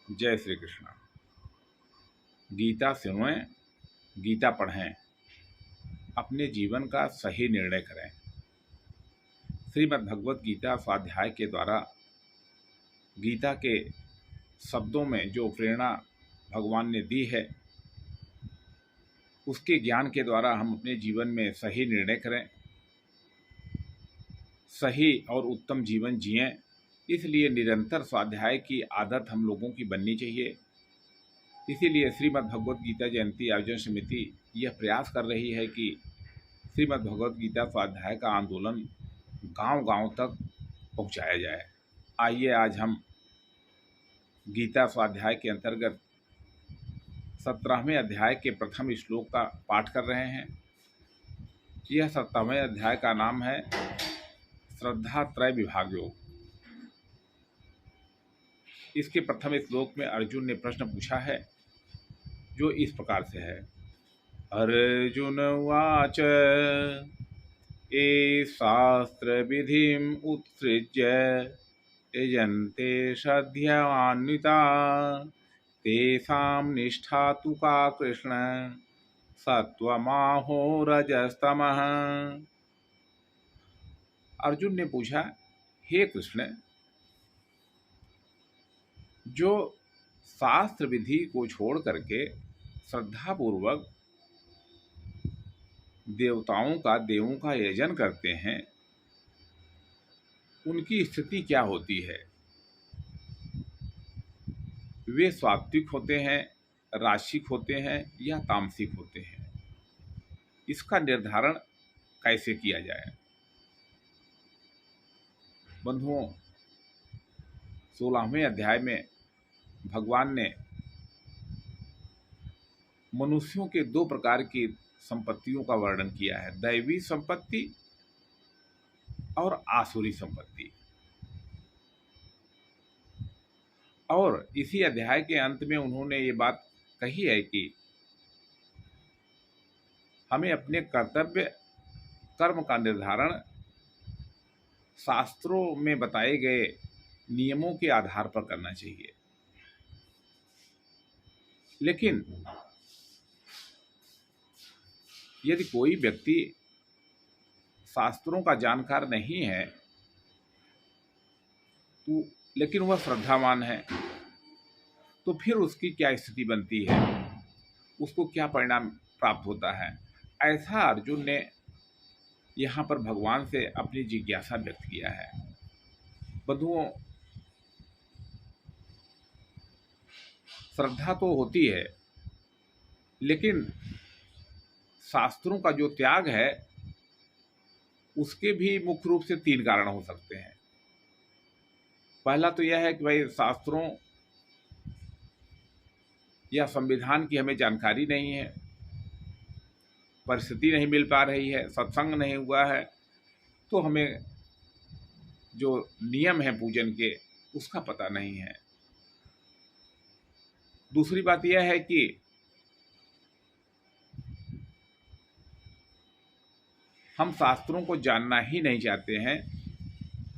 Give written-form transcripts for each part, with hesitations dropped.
जय श्री कृष्ण। गीता सुनें, गीता पढ़ें, अपने जीवन का सही निर्णय करें। श्रीमद् भगवत गीता स्वाध्याय के द्वारा गीता के शब्दों में जो प्रेरणा भगवान ने दी है, उसके ज्ञान के द्वारा हम अपने जीवन में सही निर्णय करें, सही और उत्तम जीवन जिएं। इसलिए निरंतर स्वाध्याय की आदत हम लोगों की बननी चाहिए। इसीलिए श्रीमद् भगवत गीता जयंती आयोजन समिति यह प्रयास कर रही है कि श्रीमद् भगवत गीता स्वाध्याय का आंदोलन गांव-गांव तक पहुंचाया जाए। आइए आज हम गीता स्वाध्याय के अंतर्गत 17वें अध्याय के प्रथम श्लोक का पाठ कर रहे हैं। यह 17वें अध्याय का नाम है श्रद्धा त्रय विभाग योग। इसके प्रथम श्लोक में अर्जुन ने प्रश्न पूछा है, जो इस प्रकार से है। अर्जुन उवाच ये शास्त्र विधिम उत्सृज्य यजन्ते श्रद्धयान्विता तेषां निष्ठा तु का कृष्ण सत्वमाहो रजस्तमः। अर्जुन ने पूछा, हे कृष्ण, जो शास्त्र विधि को छोड़ करके श्रद्धापूर्वक देवों का यजन करते हैं, उनकी स्थिति क्या होती है? वे सात्विक होते हैं, राशिक होते हैं या तामसिक होते हैं? इसका निर्धारण कैसे किया जाए? बंधुओं, 16वें अध्याय में भगवान ने मनुष्यों के दो प्रकार की संपत्तियों का वर्णन किया है, दैवी संपत्ति और आसुरी संपत्ति। और इसी अध्याय के अंत में उन्होंने ये बात कही है कि हमें अपने कर्तव्य कर्म का निर्धारण शास्त्रों में बताए गए नियमों के आधार पर करना चाहिए। लेकिन यदि कोई व्यक्ति शास्त्रों का जानकार नहीं है तो लेकिन वह श्रद्धावान है, तो फिर उसकी क्या स्थिति बनती है, उसको क्या परिणाम प्राप्त होता है? ऐसा अर्जुन ने यहाँ पर भगवान से अपनी जिज्ञासा व्यक्त किया है। बंधुओं, श्रद्धा तो होती है, लेकिन शास्त्रों का जो त्याग है उसके भी मुख्य रूप से 3 कारण हो सकते हैं। पहला तो यह है कि भाई शास्त्रों या संविधान की हमें जानकारी नहीं है, परिस्थिति नहीं मिल पा रही है, सत्संग नहीं हुआ है, तो हमें जो नियम है पूजन के उसका पता नहीं है। दूसरी बात यह है कि हम शास्त्रों को जानना ही नहीं चाहते हैं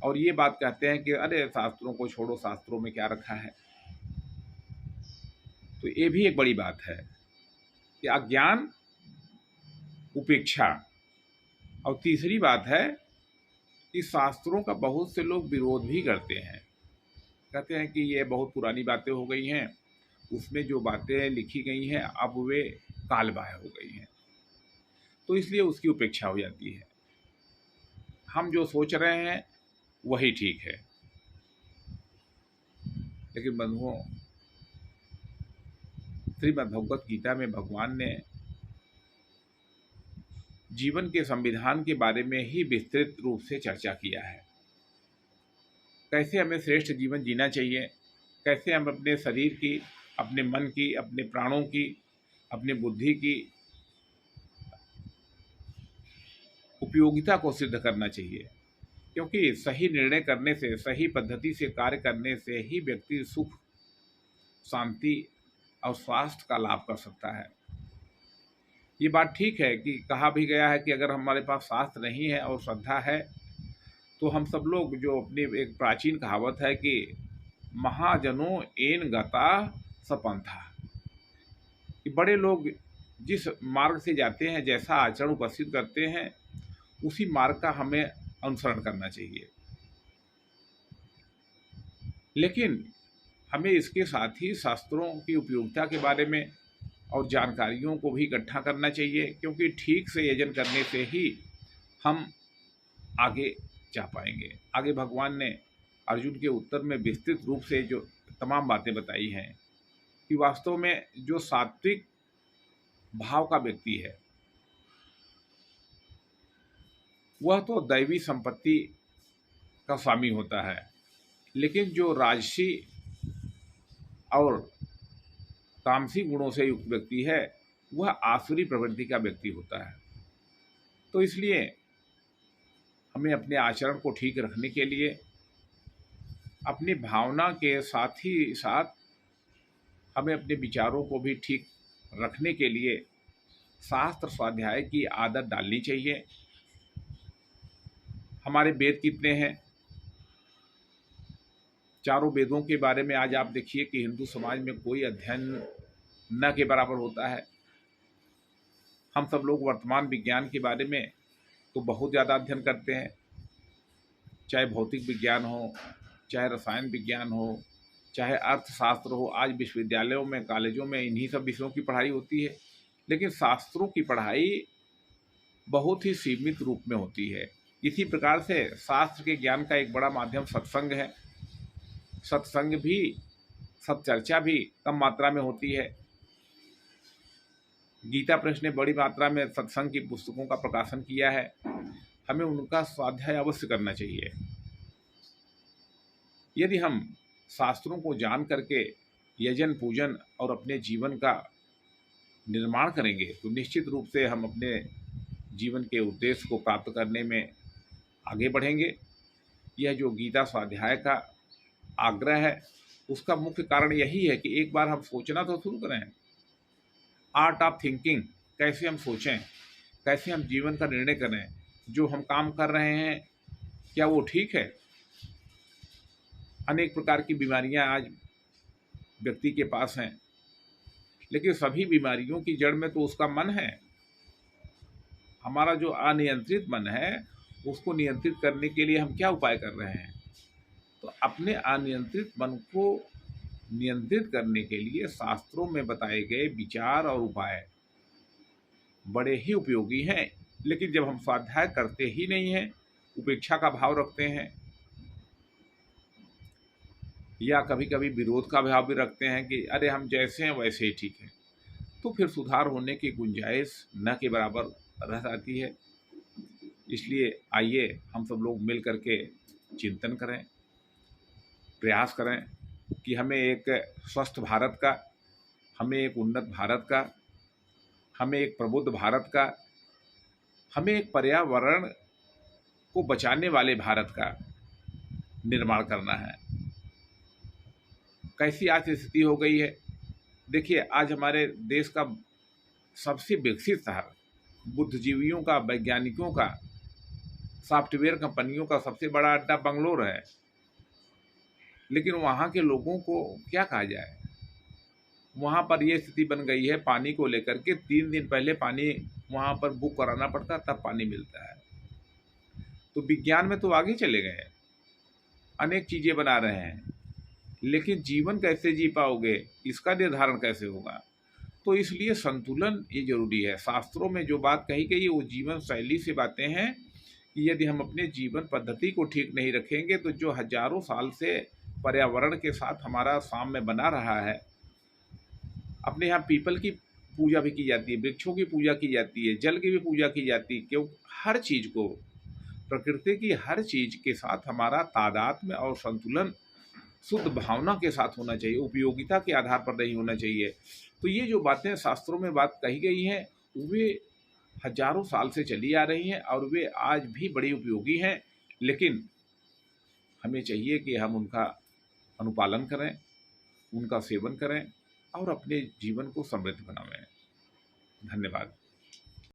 और ये बात कहते हैं कि अरे शास्त्रों को छोड़ो, शास्त्रों में क्या रखा है। तो ये भी एक बड़ी बात है कि अज्ञान, उपेक्षा। और तीसरी बात है कि शास्त्रों का बहुत से लोग विरोध भी करते हैं, कहते हैं कि ये बहुत पुरानी बातें हो गई हैं, उसमें जो बातें लिखी गई हैं अब वे कालबाह्य हो गई हैं, तो इसलिए उसकी उपेक्षा हो जाती है। हम जो सोच रहे हैं वही ठीक है। लेकिन बंधुओं, श्रीमद् भगवत गीता में भगवान ने जीवन के संविधान के बारे में ही विस्तृत रूप से चर्चा किया है। कैसे हमें श्रेष्ठ जीवन जीना चाहिए, कैसे हम अपने शरीर की, अपने मन की, अपने प्राणों की, अपनी बुद्धि की उपयोगिता को सिद्ध करना चाहिए। क्योंकि सही निर्णय करने से, सही पद्धति से कार्य करने से ही व्यक्ति सुख, शांति और स्वास्थ्य का लाभ कर सकता है। ये बात ठीक है कि कहा भी गया है कि अगर हमारे पास शास्त्र नहीं है और श्रद्धा है तो हम सब लोग, जो अपनी एक प्राचीन कहावत है कि महाजनों एन गता सपंथा, कि बड़े लोग जिस मार्ग से जाते हैं, जैसा आचरण उपस्थित करते हैं, उसी मार्ग का हमें अनुसरण करना चाहिए। लेकिन हमें इसके साथ ही शास्त्रों की उपयोगिता के बारे में और जानकारियों को भी इकट्ठा करना चाहिए, क्योंकि ठीक से यजन करने से ही हम आगे जा पाएंगे। आगे भगवान ने अर्जुन के उत्तर में विस्तृत रूप से जो तमाम बातें बताई हैं कि वास्तव में जो सात्विक भाव का व्यक्ति है वह तो दैवी संपत्ति का स्वामी होता है, लेकिन जो राजसी और तामसी गुणों से युक्त व्यक्ति है वह आसुरी प्रवृत्ति का व्यक्ति होता है। तो इसलिए हमें अपने आचरण को ठीक रखने के लिए अपनी भावना के साथ ही साथ हमें अपने विचारों को भी ठीक रखने के लिए शास्त्र स्वाध्याय की आदत डालनी चाहिए। हमारे वेद कितने हैं? चारों वेदों के बारे में आज आप देखिए कि हिंदू समाज में कोई अध्ययन न के बराबर होता है। हम सब लोग वर्तमान विज्ञान के बारे में तो बहुत ज़्यादा अध्ययन करते हैं, चाहे भौतिक विज्ञान हो, चाहे रसायन विज्ञान हो, चाहे अर्थशास्त्र हो। आज विश्वविद्यालयों में, कॉलेजों में इन्हीं सब विषयों की पढ़ाई होती है, लेकिन शास्त्रों की पढ़ाई बहुत ही सीमित रूप में होती है। इसी प्रकार से शास्त्र के ज्ञान का एक बड़ा माध्यम सत्संग है। सत्संग भी, सत्चर्चा भी कम मात्रा में होती है। गीता प्रेस ने बड़ी मात्रा में सत्संग की पुस्तकों का प्रकाशन किया है। हमें उनका स्वाध्याय अवश्य करना चाहिए। यदि हम शास्त्रों को जान करके यजन पूजन और अपने जीवन का निर्माण करेंगे तो निश्चित रूप से हम अपने जीवन के उद्देश्य को प्राप्त करने में आगे बढ़ेंगे। यह जो गीता स्वाध्याय का आग्रह है उसका मुख्य कारण यही है कि एक बार हम सोचना तो शुरू करें। आर्ट ऑफ थिंकिंग, कैसे हम सोचें, कैसे हम जीवन का निर्णय करें, जो हम काम कर रहे हैं क्या वो ठीक है। अनेक प्रकार की बीमारियां आज व्यक्ति के पास हैं, लेकिन सभी बीमारियों की जड़ में तो उसका मन है। हमारा जो अनियंत्रित मन है उसको नियंत्रित करने के लिए हम क्या उपाय कर रहे हैं? तो अपने अनियंत्रित मन को नियंत्रित करने के लिए शास्त्रों में बताए गए विचार और उपाय बड़े ही उपयोगी हैं। लेकिन जब हम स्वाध्याय करते ही नहीं हैं, उपेक्षा का भाव रखते हैं या कभी कभी विरोध का भाव भी रखते हैं कि अरे हम जैसे हैं वैसे ही ठीक है, तो फिर सुधार होने की गुंजाइश न के बराबर रह जाती है। इसलिए आइए हम सब लोग मिल करके चिंतन करें, प्रयास करें कि हमें एक स्वस्थ भारत का, हमें एक उन्नत भारत का, हमें एक प्रबुद्ध भारत का, हमें एक पर्यावरण को बचाने वाले भारत का निर्माण करना है। कैसी आज स्थिति हो गई है देखिए, आज हमारे देश का सबसे विकसित शहर, बुद्धिजीवियों का, वैज्ञानिकों का, सॉफ्टवेयर कंपनियों का सबसे बड़ा अड्डा बंगलोर है। लेकिन वहाँ के लोगों को क्या कहा जाए, वहाँ पर ये स्थिति बन गई है पानी को लेकर के 3 दिन पहले पानी वहाँ पर बुक कराना पड़ता तब पानी मिलता है। तो विज्ञान में तो आगे चले गए, अनेक चीज़ें बना रहे हैं, लेकिन जीवन कैसे जी पाओगे इसका निर्धारण कैसे होगा? तो इसलिए संतुलन ये जरूरी है। शास्त्रों में जो बात कही गई है वो जीवन शैली से बातें हैं कि यदि हम अपने जीवन पद्धति को ठीक नहीं रखेंगे तो जो हजारों साल से पर्यावरण के साथ हमारा साम्य बना रहा है, अपने यहाँ पीपल की पूजा भी की जाती है, वृक्षों की पूजा की जाती है, जल की भी पूजा की जाती है, क्यों? हर चीज़ को, प्रकृति की हर चीज़ के साथ हमारा तादात्म्य और संतुलन शुद्ध भावना के साथ होना चाहिए, उपयोगिता के आधार पर नहीं होना चाहिए। तो ये जो बातें शास्त्रों में बात कही गई हैं वे हजारों साल से चली आ रही हैं और वे आज भी बड़ी उपयोगी हैं। लेकिन हमें चाहिए कि हम उनका अनुपालन करें, उनका सेवन करें और अपने जीवन को समृद्ध बनाएं। धन्यवाद।